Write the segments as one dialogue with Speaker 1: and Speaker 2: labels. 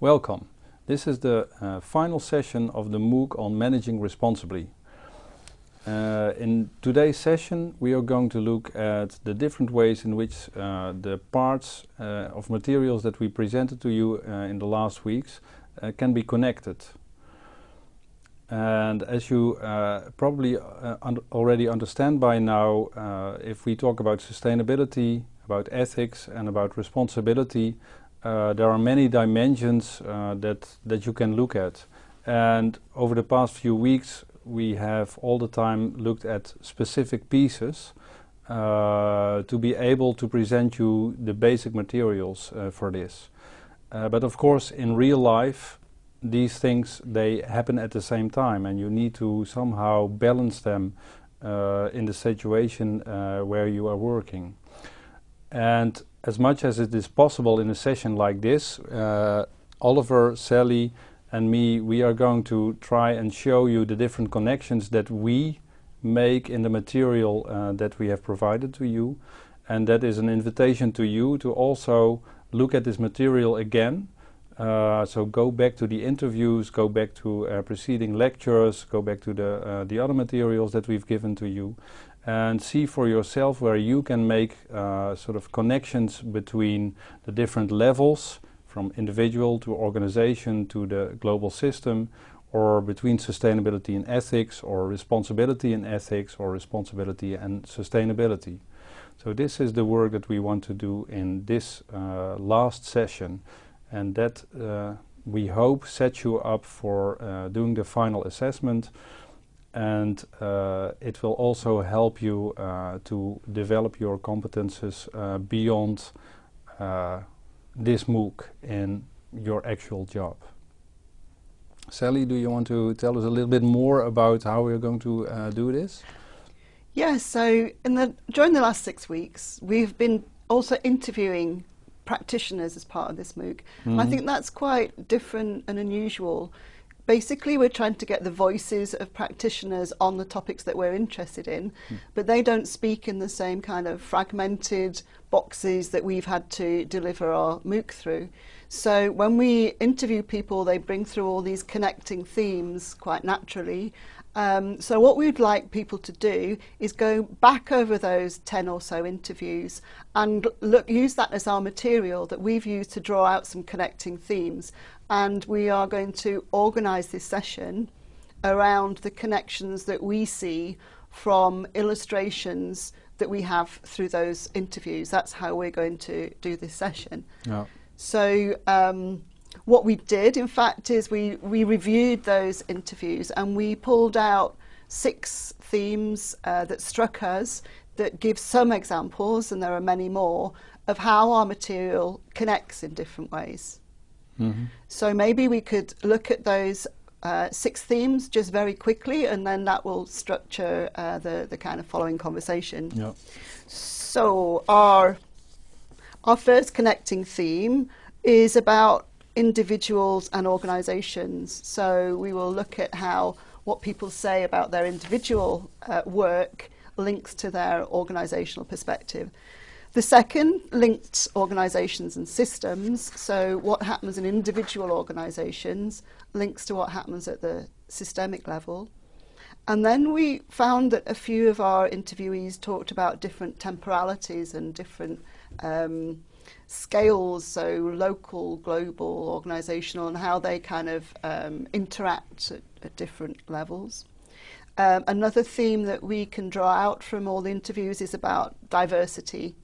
Speaker 1: Welcome. This is the final session of the MOOC on Managing Responsibly. In today's session we are going to look at the different ways in which the parts of materials that we presented to you in the last weeks can be connected. And as you probably already understand by now, if we talk about sustainability, about ethics and about responsibility, there are many dimensions that you can look at. And over the past few weeks we have all the time looked at specific pieces to be able to present you the basic materials for this. But of course in real life these things, they happen at the same time, and you need to somehow balance them in the situation where you are working. And as much as it is possible in a session like this, Oliver, Sally and me, we are going to try and show you the different connections that we make in the material that we have provided to you. And that is an invitation to you to also look at this material again. So go back to the interviews, go back to preceding lectures, go back to the other materials that we've given to you, and see for yourself where you can make sort of connections between the different levels, from individual to organization to the global system, or between sustainability and ethics, or responsibility and ethics, or responsibility and sustainability. So this is the work that we want to do in this last session. And that we hope sets you up for doing the final assessment, and it will also help you to develop your competences beyond this MOOC in your actual job. Sally, do you want to tell us a little bit more about how we're going to do this?
Speaker 2: Yes, so during the last 6 weeks we've been also interviewing practitioners as part of this MOOC. I think that's quite different and unusual. Basically we're trying to get the voices of practitioners on the topics that we're interested in, but they don't speak in the same kind of fragmented boxes that we've had to deliver our MOOC through. So when we interview people, they bring through all these connecting themes quite naturally. So what we'd like people to do is go back over those 10 or so interviews and use that as our material that we've used to draw out some connecting themes. And we are going to organise this session around the connections that we see from illustrations that we have through those interviews. That's how we're going to do this session. Yeah. So what we did, in fact, is we reviewed those interviews and we pulled out 6 themes that struck us that give some examples, and there are many more, of how our material connects in different ways. So maybe we could look at those 6 themes just very quickly, and then that will structure the kind of following conversation. Yep. So our first connecting theme is about individuals and organisations. So we will look at how what people say about their individual work links to their organisational perspective. The second linked organisations and systems. So what happens in individual organisations links to what happens at the systemic level. And then we found that a few of our interviewees talked about different temporalities and different scales, so local, global, organisational, and how they kind of interact at different levels. Another theme that we can draw out from all the interviews is about diversity.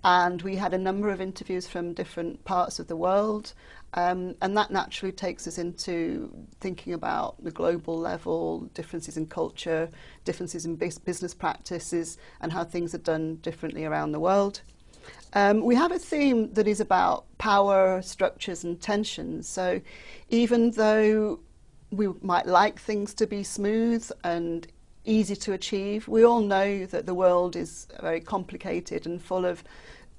Speaker 2: And we had a number of interviews from different parts of the world, and that naturally takes us into thinking about the global level, differences in culture, differences in business practices, and how things are done differently around the world. We have a theme that is about power, structures and tensions. So even though we might like things to be smooth and easy to achieve, we all know that the world is very complicated and full of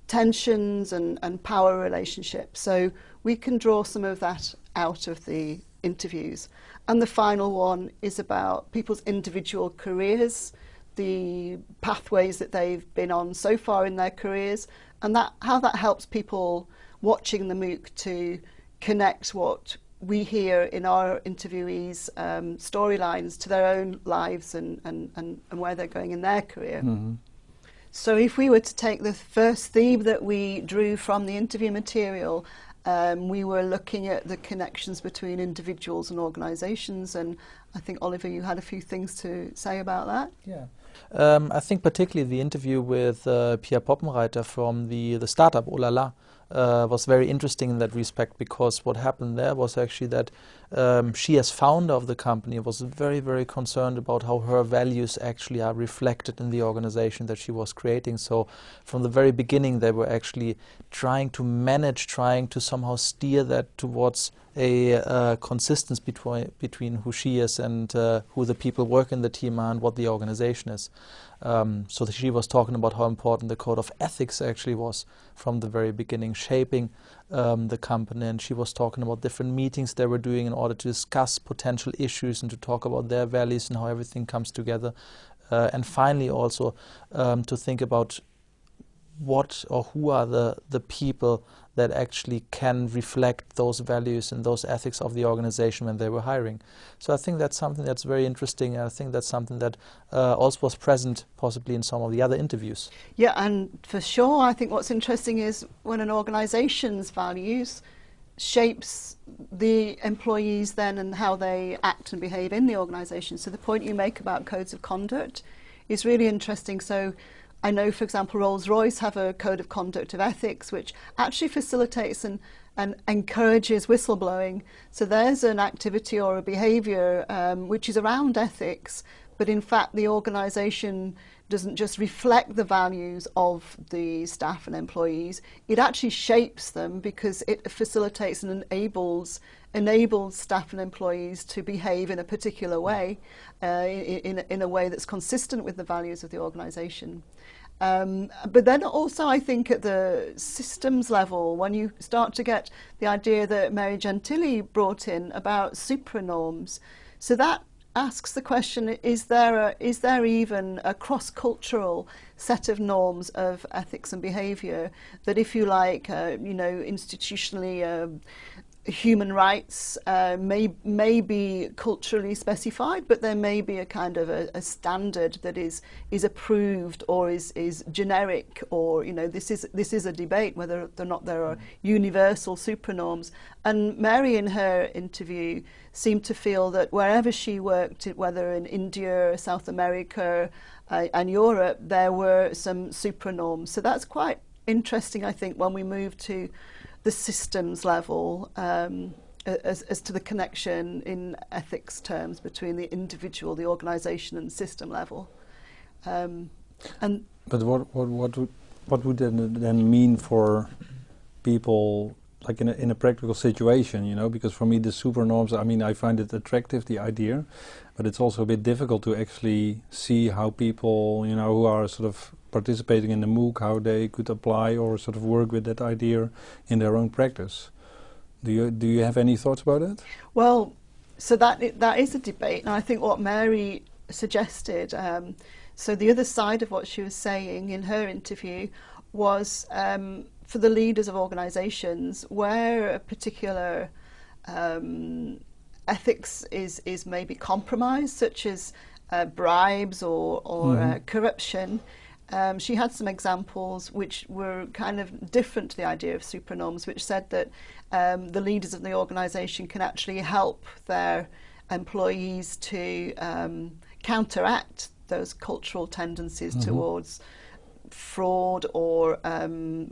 Speaker 2: tensions and power relationships. So we can draw some of that out of the interviews. And the final one is about people's individual careers, the pathways that they've been on so far in their careers, and how that helps people watching the MOOC to connect what we hear in our interviewees' storylines to their own lives and where they're going in their career.
Speaker 1: Mm-hmm.
Speaker 2: So if we were to take the first theme that we drew from the interview material, we were looking at the connections between individuals and organisations, and I think, Oliver, you had a few things to say about that.
Speaker 3: Yeah. I think particularly the interview with Pia Poppenreiter from the startup Olala was very interesting in that respect, because what happened there was actually that she, as founder of the company, was very, very concerned about how her values actually are reflected in the organization that she was creating. So from the very beginning, they were actually trying to manage, trying to somehow steer that towards a consistency between who she is and who the people work in the team are and what the organization is. So she was talking about how important the code of ethics actually was from the very beginning, shaping the company, and she was talking about different meetings they were doing in order to discuss potential issues and to talk about their values and how everything comes together. And finally also to think about what or who are the people that actually can reflect those values and those ethics of the organization when they were hiring. So I think that's something that's very interesting, and I think that's something that also was present possibly in some of the other interviews.
Speaker 2: Yeah, and for sure, I think what's interesting is when an organisation's values shapes the employees then and how they act and behave in the organisation. So the point you make about codes of conduct is really interesting. So I know, for example, Rolls-Royce have a code of conduct of ethics which actually facilitates and encourages whistleblowing. So there's an activity or a behaviour which is around ethics, but in fact the organisation doesn't just reflect the values of the staff and employees, it actually shapes them because it facilitates and enables staff and employees to behave in a particular way, in a way that's consistent with the values of the organisation. But then also I think at the systems level, when you start to get the idea that Mary Gentili brought in about supranorms, so that asks the question, is there even a cross-cultural set of norms of ethics and behaviour that, if you like, institutionally human rights may be culturally specified, but there may be a kind of a standard that is approved or is generic, or this is a debate whether or not there are universal supranorms. And Mary, in her interview, seemed to feel that wherever she worked, whether in India, South America and Europe, there were some supranorms. So that's quite interesting, I think, when we move to the systems level, as to the connection in ethics terms between the individual, the organisation, and system level.
Speaker 1: But what would then mean for people, like in a practical situation? Because for me the super norms, I mean, I find it attractive, the idea, but it's also a bit difficult to actually see how people, who are sort of participating in the MOOC, how they could apply or sort of work with that idea in their own practice. Do you have any thoughts about it?
Speaker 2: Well, so that is a debate, and I think what Mary suggested, so the other side of what she was saying in her interview was for the leaders of organisations where a particular ethics is maybe compromised, such as bribes or corruption. She had some examples which were kind of different to the idea of supranorms, which said that the leaders of the organisation can actually help their employees to counteract those cultural tendencies towards fraud or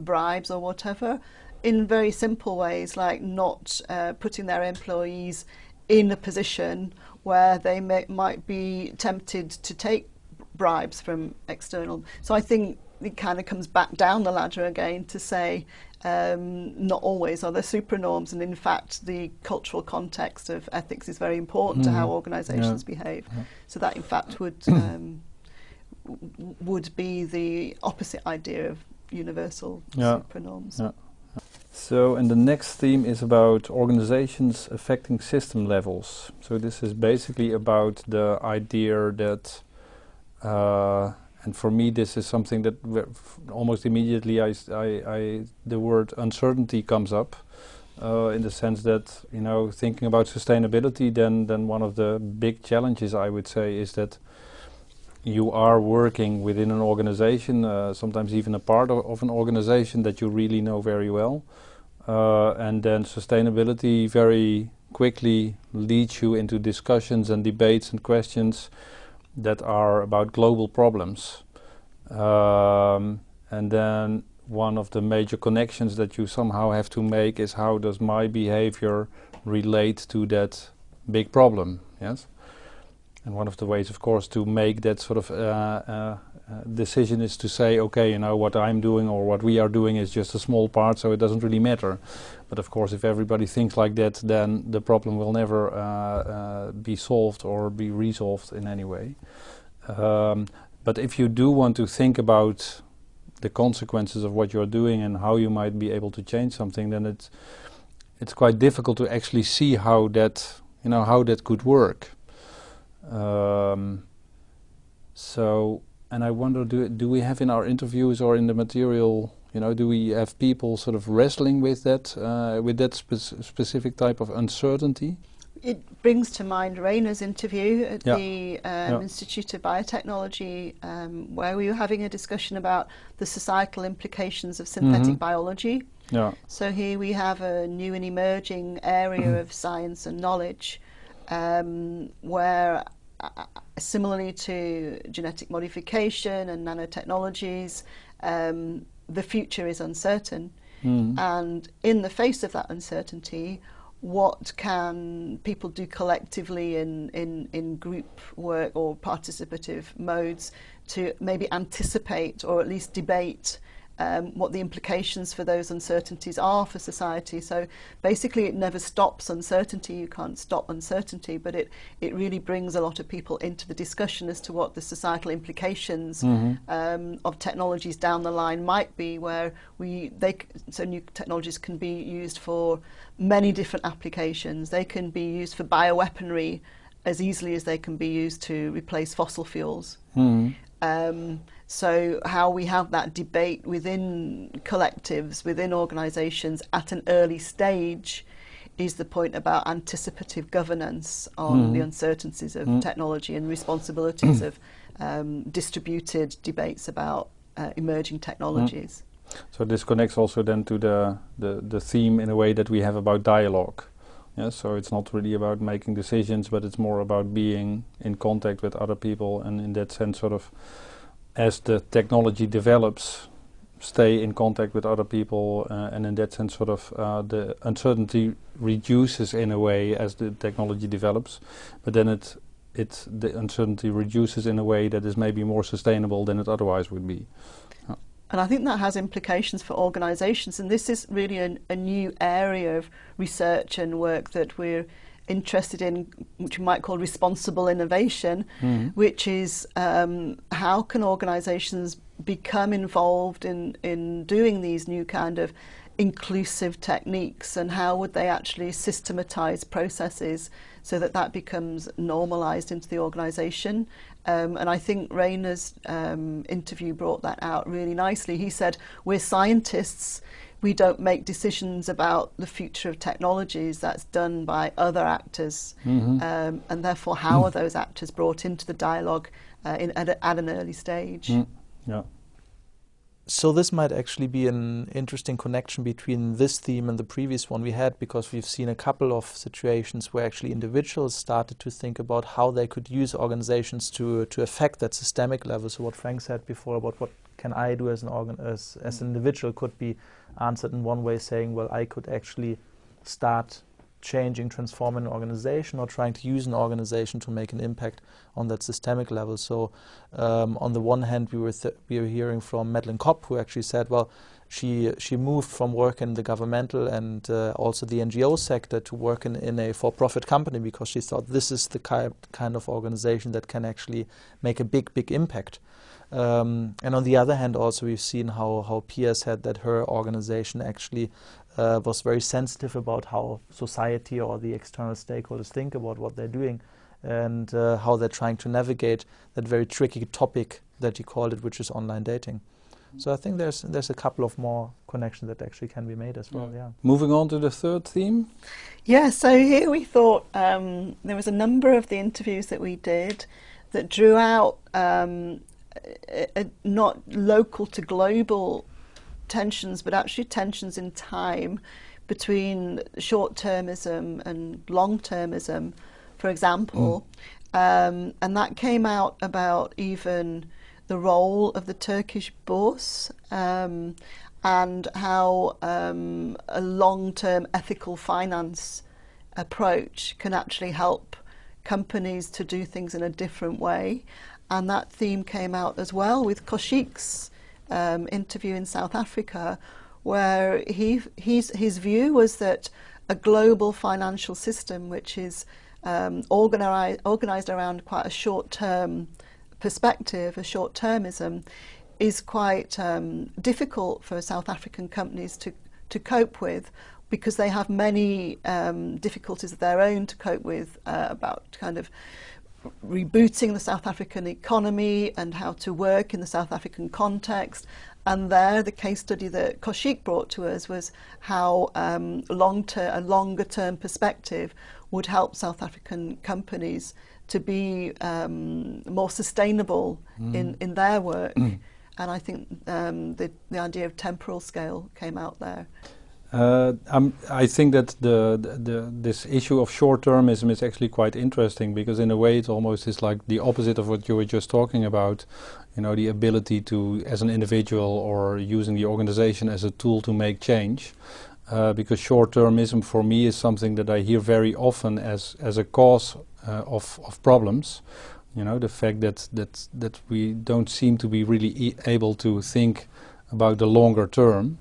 Speaker 2: bribes or whatever, in very simple ways, like not putting their employees in a position where they might be tempted to take bribes from external. So I think it kind of comes back down the ladder again to say not always are there supranorms, and in fact the cultural context of ethics is very important to how organisations behave. So that in fact would be the opposite idea of universal supranorms.
Speaker 1: So, and the next theme is about organizations affecting system levels. So this is basically about the idea that and for me this is something that almost immediately the word uncertainty comes up, in the sense that, you know, thinking about sustainability, then one of the big challenges, I would say, is that you are working within an organization, sometimes even a part of an organization that you really know very well, and then sustainability very quickly leads you into discussions and debates and questions that are about global problems. And then one of the major connections that you somehow have to make is, how does my behavior relate to that big problem? Yes. And one of the ways, of course, to make that sort of decision is to say, okay, you know, what I'm doing or what we are doing is just a small part, so it doesn't really matter. But of course, if everybody thinks like that, then the problem will never be solved or be resolved in any way. But if you do want to think about the consequences of what you're doing and how you might be able to change something, then it's quite difficult to actually see how that, you know, how that could work. So, and I wonder, do we have in our interviews or in the material, you know, do we have people sort of wrestling with that specific type of uncertainty?
Speaker 2: It brings to mind Rainer's interview at the Institute of Biotechnology, where we were having a discussion about the societal implications of synthetic biology.
Speaker 1: Yeah.
Speaker 2: So here we have a new and emerging area of science and knowledge, where similarly to genetic modification and nanotechnologies, the future is uncertain. And in the face of that uncertainty, what can people do collectively in group work or participative modes to maybe anticipate or at least debate what the implications for those uncertainties are for society? So basically it never stops uncertainty. You can't stop uncertainty, but it really brings a lot of people into the discussion as to what the societal implications of technologies down the line might be, where so new technologies can be used for many different applications. They can be used for bioweaponry as easily as they can be used to replace fossil fuels. So how we have that debate within collectives, within organisations at an early stage, is the point about anticipative governance on the uncertainties of technology and responsibilities of distributed debates about emerging technologies.
Speaker 1: So this connects also then to the theme in a way that we have about dialogue. Yeah, so it's not really about making decisions, but it's more about being in contact with other people, and in that sense, sort of, as the technology develops, stay in contact with other people, and in that sense, sort of, the uncertainty reduces in a way as the technology develops, but then the uncertainty reduces in a way that is maybe more sustainable than it otherwise would be.
Speaker 2: And I think that has implications for organisations, and this is really a new area of research and work that we're interested in, which we might call responsible innovation, which is how can organisations become involved in doing these new kind of inclusive techniques, and how would they actually systematise processes so that that becomes normalised into the organisation. And I think Rainer's interview brought that out really nicely. He said, we're scientists, we don't make decisions about the future of technologies. That's done by other actors. And therefore, how are those actors brought into the dialogue at an early stage?
Speaker 1: Yeah.
Speaker 3: So this might actually be an interesting connection between this theme and the previous one we had, because we've seen a couple of situations where actually individuals started to think about how they could use organizations to affect that systemic level. So what Frank said before about what can I do as an individual could be answered in one way, saying, well, I could actually start changing, transforming an organization, or trying to use an organization to make an impact on that systemic level. So on the one hand, we were hearing from Madeleine Kopp, who actually said, well, she moved from work in the governmental and also the NGO sector to work in a for-profit company, because she thought this is the kind of organization that can actually make a big impact. And on the other hand, also we've seen how Pia said that her organization actually was very sensitive about how society or the external stakeholders think about what they're doing, and how they're trying to navigate that very tricky topic that you called it, which is online dating. So I think there's a couple of more connections that actually can be made as well. Yeah.
Speaker 1: Moving on to the third theme.
Speaker 2: Yeah, so here we thought there was a number of the interviews that we did that drew out not local to global tensions, but actually tensions in time between short-termism and long-termism, for example. And that came out about even the role of the Turkish bourse and how a long-term ethical finance approach can actually help companies to do things in a different way. And that theme came out as well with Kaushik's interview in South Africa, where his view was that a global financial system which is organised around quite a short-term perspective, a short-termism, is quite difficult for South African companies to cope with, because they have many difficulties of their own to cope with about kind of rebooting the South African economy and how to work in the South African context. And there, the case study that Kaushik brought to us was how a longer term perspective would help South African companies to be more sustainable in their work. And I think the idea of temporal scale came out there.
Speaker 1: I think that this issue of short-termism is actually quite interesting, because in a way it almost is like the opposite of what you were just talking about. You know, the ability to, as an individual or using the organization as a tool to make change. Because short-termism for me is something that I hear very often as a cause of problems. You know, the fact that we don't seem to be really able to think about the longer term.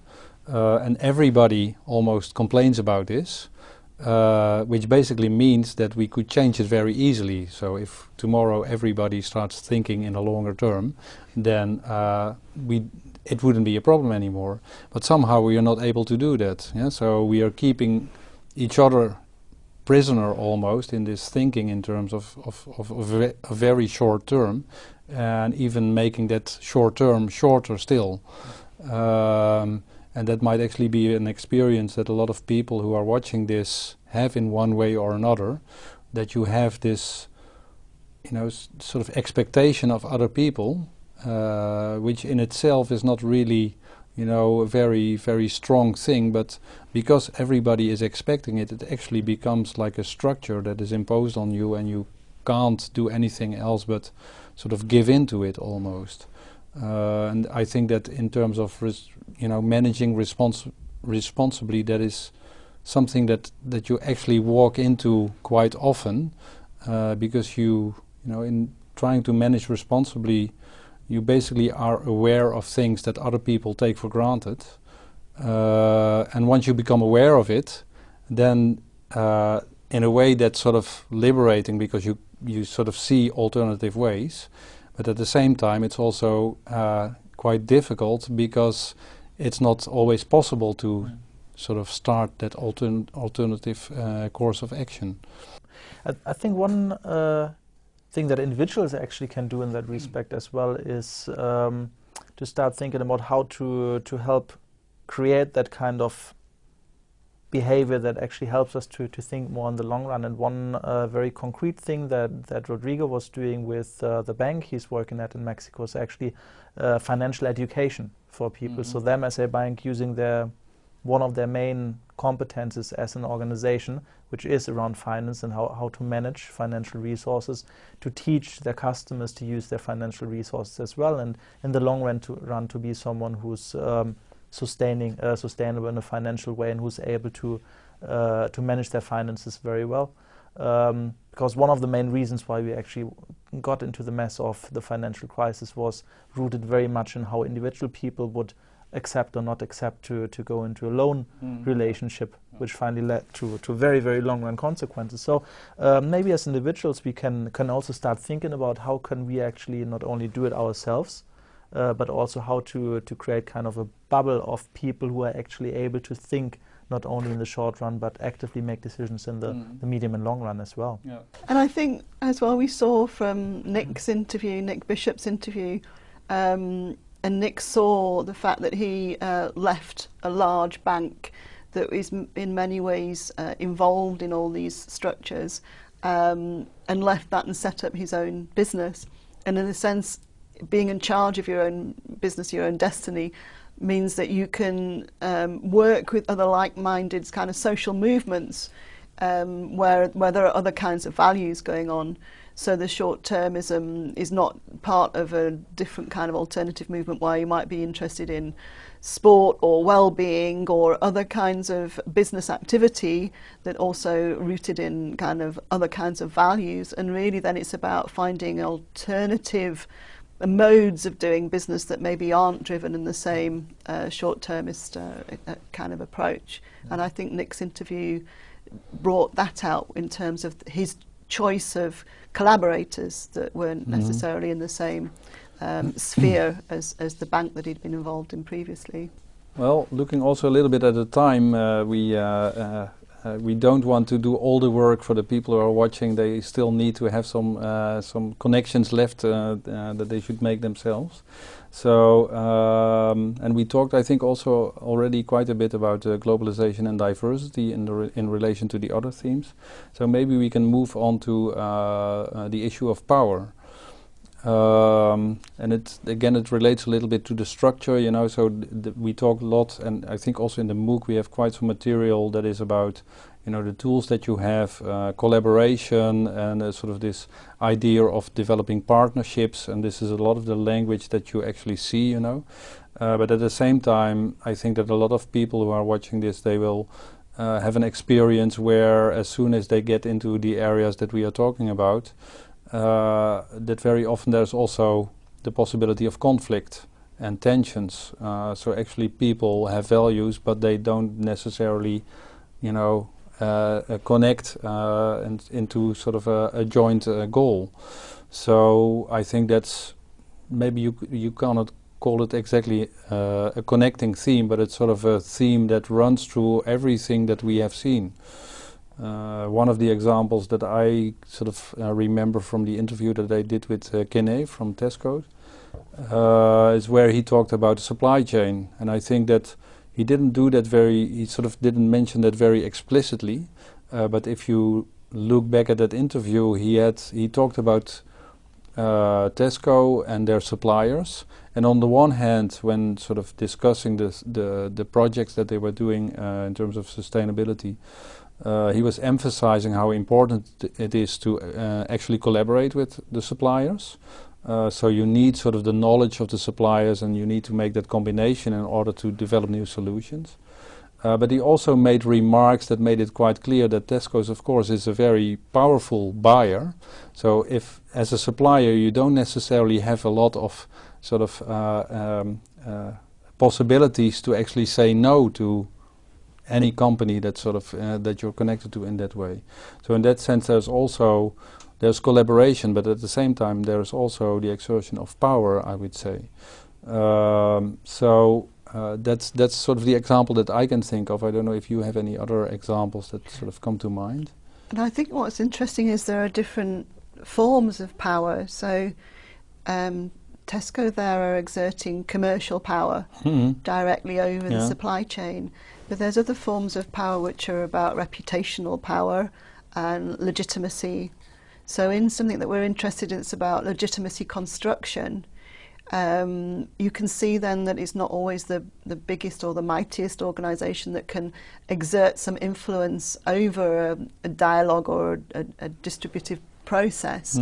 Speaker 1: And everybody almost complains about this, which basically means that we could change it very easily. So if tomorrow everybody starts thinking in a longer term, then it wouldn't be a problem anymore. But somehow we are not able to do that. Yeah? So we are keeping each other prisoner almost in this thinking in terms of a very short term, and even making that short term shorter still. And that might actually be an experience that a lot of people who are watching this have in one way or another, that you have this, you know, sort of expectation of other people, which in itself is not really, you know, a very, very strong thing, but because everybody is expecting it, it actually becomes like a structure that is imposed on you, and you can't do anything else but sort of give in to it almost. And I think that in terms of managing responsibly, that is something that you actually walk into quite often, because in trying to manage responsibly, you basically are aware of things that other people take for granted, and once you become aware of it, then in a way that's sort of liberating, because you sort of see alternative ways. But at the same time, it's also quite difficult, because it's not always possible to sort of start that alternative course of action.
Speaker 3: I think one thing that individuals actually can do in that respect as well is to start thinking about how to help create that kind of behavior that actually helps us to think more in the long run. And one very concrete thing that Rodrigo was doing with the bank he's working at in Mexico is actually financial education for people. So them as a bank using one of their main competences as an organization, which is around finance and how to manage financial resources, to teach their customers to use their financial resources as well, and in the long run to be someone who's sustainable in a financial way, and who's able to manage their finances very well. Because one of the main reasons why we actually got into the mess of the financial crisis was rooted very much in how individual people would accept or not accept to go into a loan relationship, which finally led to very, very long-run consequences. So maybe as individuals we can also start thinking about how can we actually not only do it ourselves, but also how to create kind of a bubble of people who are actually able to think not only in the short run, but actively make decisions in the medium and long run as well.
Speaker 1: Yeah.
Speaker 2: And I think as well we saw from Nick Bishop's interview, Nick saw the fact that he left a large bank that is in many ways involved in all these structures, and left that and set up his own business. And in a sense, being in charge of your own business, your own destiny, means that you can work with other like-minded kind of social movements where there are other kinds of values going on. So the short-termism is not part of a different kind of alternative movement where you might be interested in sport or well-being or other kinds of business activity that also rooted in kind of other kinds of values. And really then it's about finding alternative modes of doing business that maybe aren't driven in the same short-termist kind of approach. And I think Nick's interview brought that out in terms of his choice of collaborators that weren't necessarily in the same sphere as the bank that he'd been involved in previously.
Speaker 1: Well, looking also a little bit at the time, we don't want to do all the work for the people who are watching. They still need to have some connections left that they should make themselves. So, and we talked, I think, also already quite a bit about globalization and diversity in relation to the other themes. So maybe we can move on to the issue of power. And it relates a little bit to the structure, you know, so we talk a lot, and I think also in the MOOC we have quite some material that is about, you know, the tools that you have, collaboration, and sort of this idea of developing partnerships, and this is a lot of the language that you actually see, you know. But at the same time, I think that a lot of people who are watching this, they will have an experience where as soon as they get into the areas that we are talking about, that very often there's also the possibility of conflict and tensions. So actually people have values, but they don't necessarily, you know, connect into sort of a joint goal. So I think that's, maybe you cannot call it exactly a connecting theme, but it's sort of a theme that runs through everything that we have seen. One of the examples that I sort of remember from the interview that I did with Kene from Tesco is where he talked about the supply chain, and I think that he didn't didn't mention that very explicitly, but if you look back at that interview, he talked about Tesco and their suppliers, and on the one hand, when sort of discussing the projects that they were doing in terms of sustainability, he was emphasizing how important it is to actually collaborate with the suppliers. So you need sort of the knowledge of the suppliers, and you need to make that combination in order to develop new solutions. But he also made remarks that made it quite clear that Tesco's, of course, is a very powerful buyer. So if, as a supplier, you don't necessarily have a lot of sort of possibilities to actually say no to any company that sort of that you're connected to in that way. So in that sense, there's collaboration, but at the same time, there's also the exertion of power, I would say. That's sort of the example that I can think of. I don't know if you have any other examples that sort of come to mind.
Speaker 2: And I think what's interesting is there are different forms of power. So Tesco there are exerting commercial power directly over the supply chain. But there's other forms of power which are about reputational power and legitimacy. So in something that we're interested in, it's about legitimacy construction. You can see then that it's not always the biggest or the mightiest organisation that can exert some influence over a dialogue or a distributive process,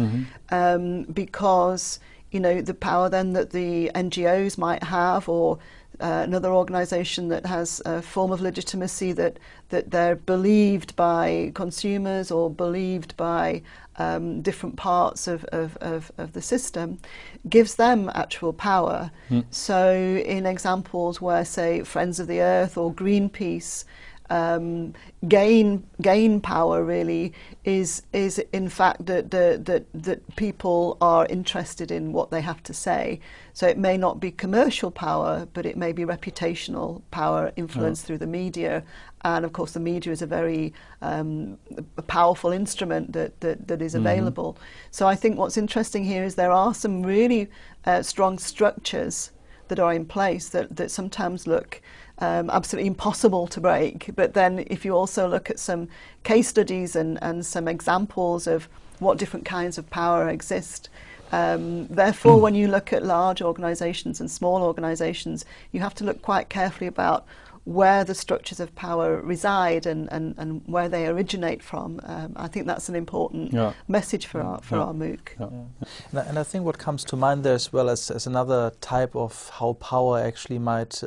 Speaker 2: because, you know, the power then that the NGOs might have, or another organisation that has a form of legitimacy that they're believed by consumers or believed by different parts of the system, gives them actual power. So in examples where, say, Friends of the Earth or Greenpeace gain power, really is in fact that people are interested in what they have to say. So it may not be commercial power, but it may be reputational power influenced through the media. And of course the media is a very powerful instrument that is available. So I think what's interesting here is there are some really strong structures that are in place that sometimes look absolutely impossible to break. But then if you also look at some case studies and some examples of what different kinds of power exist, therefore when you look at large organisations and small organisations, you have to look quite carefully about where the structures of power reside and where they originate from. I think that's an important message for our MOOC.
Speaker 3: And I think what comes to mind there as well as another type of how power actually might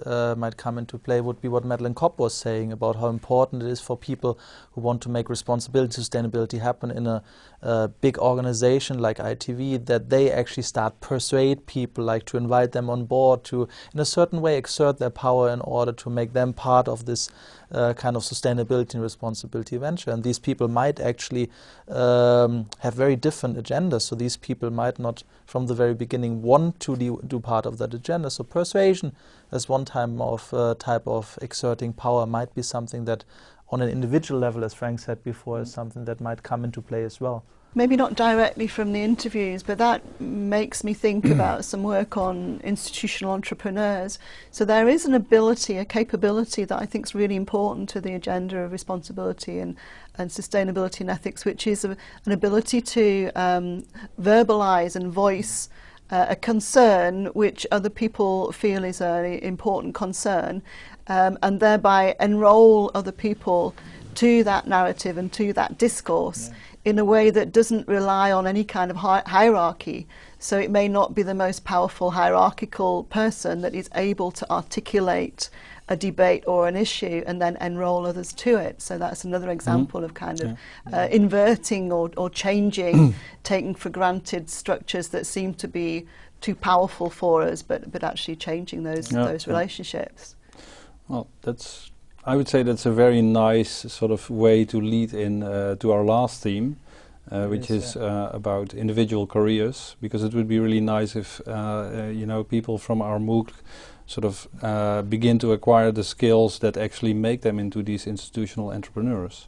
Speaker 3: come into play would be what Madeleine Kopp was saying about how important it is for people who want to make responsibility, sustainability happen in a big organization like ITV, that they actually start persuade people, like to invite them on board, to in a certain way exert their power in order to make them part of this kind of sustainability and responsibility venture. And these people might actually have very different agendas. So these people might not from the very beginning want to do part of that agenda. So persuasion as one type of exerting power might be something that on an individual level, as Frank said before, is something that might come into play as well.
Speaker 2: Maybe not directly from the interviews, but that makes me think about some work on institutional entrepreneurs. So there is an ability, a capability that I think is really important to the agenda of responsibility and sustainability and ethics, which is an ability to verbalise and voice a concern which other people feel is an important concern, and thereby enrol other people to that narrative and to that discourse in a way that doesn't rely on any kind of hierarchy. So it may not be the most powerful hierarchical person that is able to articulate a debate or an issue and then enrol others to it. So that's another example of kind of inverting or changing, taking for granted structures that seem to be too powerful for us, but actually changing those relationships.
Speaker 1: Well, I would say that's a very nice sort of way to lead in to our last theme, which is about individual careers, because it would be really nice if people from our MOOC sort of begin to acquire the skills that actually make them into these institutional entrepreneurs.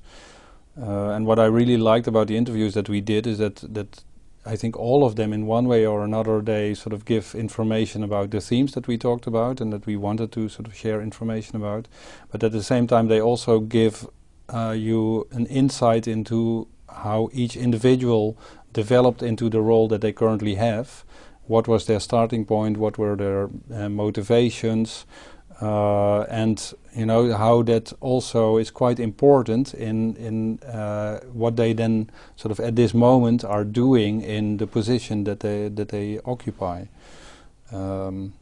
Speaker 1: And what I really liked about the interviews that we did is that I think all of them in one way or another, they sort of give information about the themes that we talked about and that we wanted to sort of share information about. But at the same time, they also give you an insight into how each individual developed into the role that they currently have. What was their starting point? What were their motivations? And how that also is quite important in what they then sort of at this moment are doing in the position that they occupy.
Speaker 2: And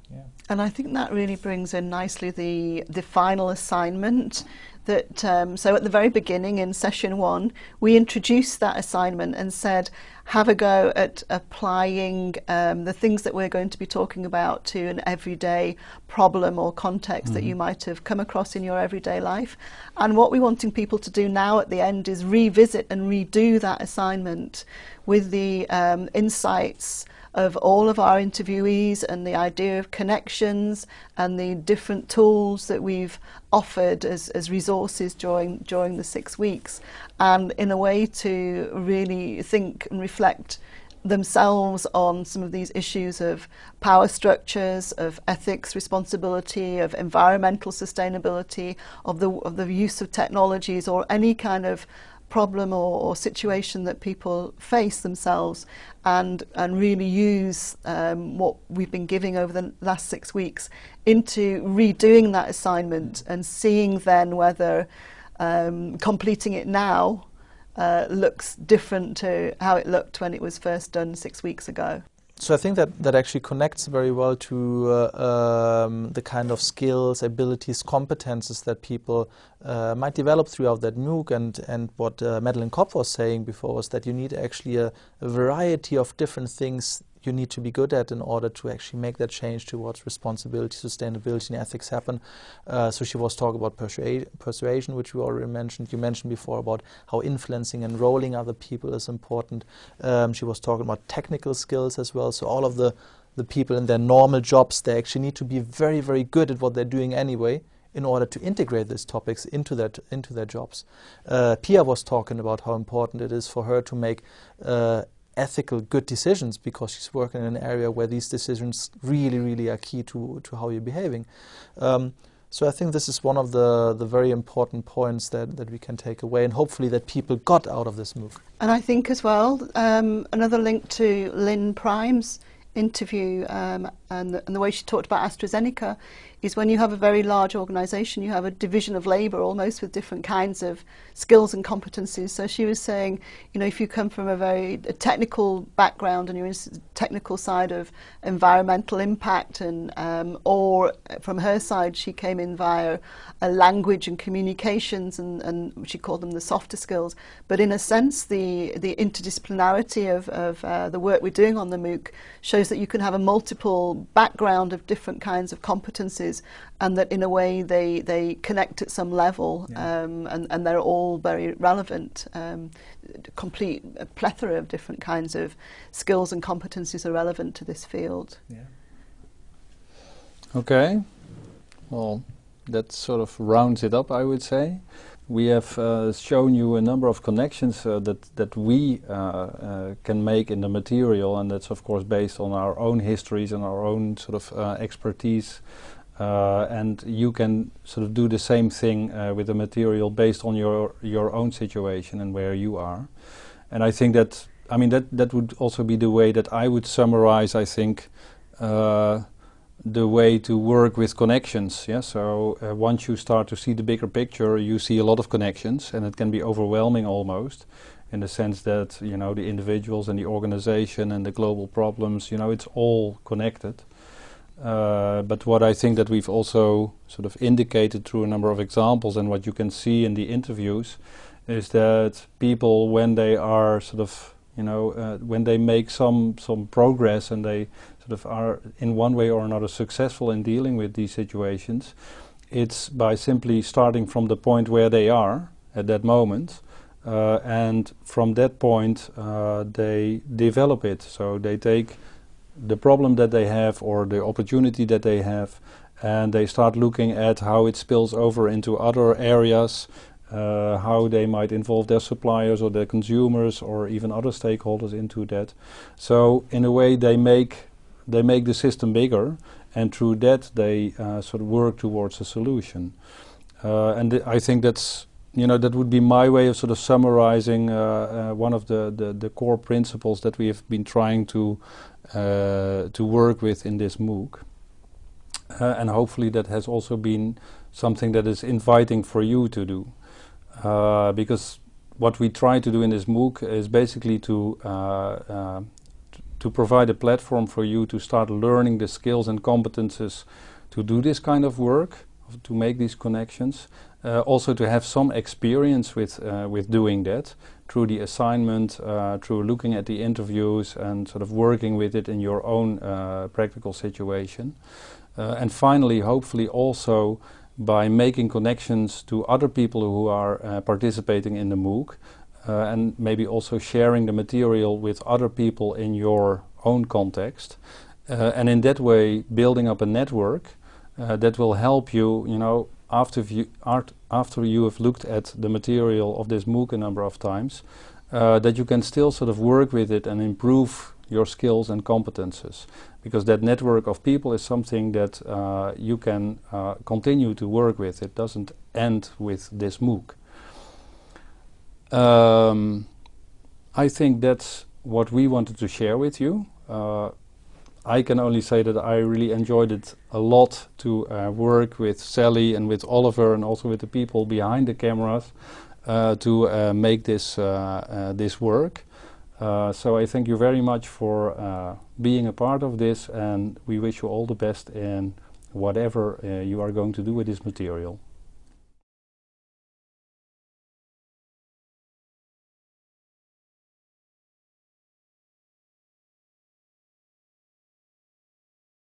Speaker 2: I think that really brings in nicely the final assignment. That so at the very beginning in session 1, we introduced that assignment and said, have a go at applying the things that we're going to be talking about to an everyday problem or context that you might have come across in your everyday life. And what we're wanting people to do now at the end is revisit and redo that assignment with the insights of all of our interviewees and the idea of connections and the different tools that we've offered as resources during the 6 weeks, and in a way to really think and reflect themselves on some of these issues of power structures, of ethics, responsibility, of environmental sustainability, of the use of technologies, or any kind of problem or situation that people face themselves, and really use what we've been giving over the last 6 weeks into redoing that assignment and seeing then whether completing it now looks different to how it looked when it was first done 6 weeks ago.
Speaker 3: So I think that actually connects very well to the kind of skills, abilities, competences that people might develop throughout that MOOC. And what Madeleine Kopp was saying before was that you need actually a variety of different things you need to be good at in order to actually make that change towards responsibility, sustainability, and ethics happen. So she was talking about persuasion, which we already mentioned. You mentioned before about how influencing and enrolling other people is important. She was talking about technical skills as well. So all of the people in their normal jobs, they actually need to be very, very good at what they're doing anyway in order to integrate these topics into their jobs. Pia was talking about how important it is for her to make ethical, good decisions, because she's working in an area where these decisions really, really are key to how you're behaving. So I think this is one of the very important points that we can take away, and hopefully that people got out of this MOOC.
Speaker 2: And I think as well, another link to Lynn Prime's interview and the way she talked about AstraZeneca is when you have a very large organisation, you have a division of labour almost with different kinds of skills and competencies. So she was saying, you know, if you come from a technical background and you're in the technical side of environmental impact, and or from her side she came in via a language and communications, and she called them the softer skills. But in a sense, the interdisciplinarity of the work we're doing on the MOOC shows that you can have a multiple background of different kinds of competencies, and that in a way they connect at some level, and they're all very relevant. Complete plethora of different kinds of skills and competencies are relevant to this field.
Speaker 1: Yeah. Okay, well, that sort of rounds it up, I would say. We have shown you a number of connections that we can make in the material, and that's of course based on our own histories and our own sort of expertise. And you can sort of do the same thing with the material based on your own situation and where you are. And I think that, I mean, that would also be the way that I would summarize, I think, the way to work with connections. Yeah. So once you start to see the bigger picture, you see a lot of connections, and it can be overwhelming almost, in the sense that, you know, the individuals and the organization and the global problems, you know, it's all connected. But what I think that we've also sort of indicated through a number of examples, and what you can see in the interviews, is that people, when they are sort of, you know, when they make some progress and they sort of are in one way or another successful in dealing with these situations, it's by simply starting from the point where they are at that moment, and from that point they develop it. So they take the problem that they have or the opportunity that they have, and they start looking at how it spills over into other areas, how they might involve their suppliers or their consumers or even other stakeholders into that. So in a way they make the system bigger, and through that they sort of work towards a solution. And I think that's, you know, that would be my way of sort of summarizing one of the core principles that we have been trying to work with in this MOOC. And hopefully that has also been something that is inviting for you to do. Because what we try to do in this MOOC is basically to provide a platform for you to start learning the skills and competences to do this kind of work, to make these connections. Also to have some experience with doing that through the assignment, through looking at the interviews and sort of working with it in your own practical situation. And finally, hopefully also by making connections to other people who are participating in the MOOC, and maybe also sharing the material with other people in your own context, and in that way building up a network that will help you, you know, after you have looked at the material of this MOOC a number of times, that you can still sort of work with it and improve your skills and competences, because that network of people is something that you can continue to work with. It doesn't end with this MOOC. I think that's what we wanted to share with you. I can only say that I really enjoyed it a lot to work with Sally and with Oliver and also with the people behind the cameras to make this work. So I thank you very much for being a part of this, and we wish you all the best in whatever you are going to do with this material.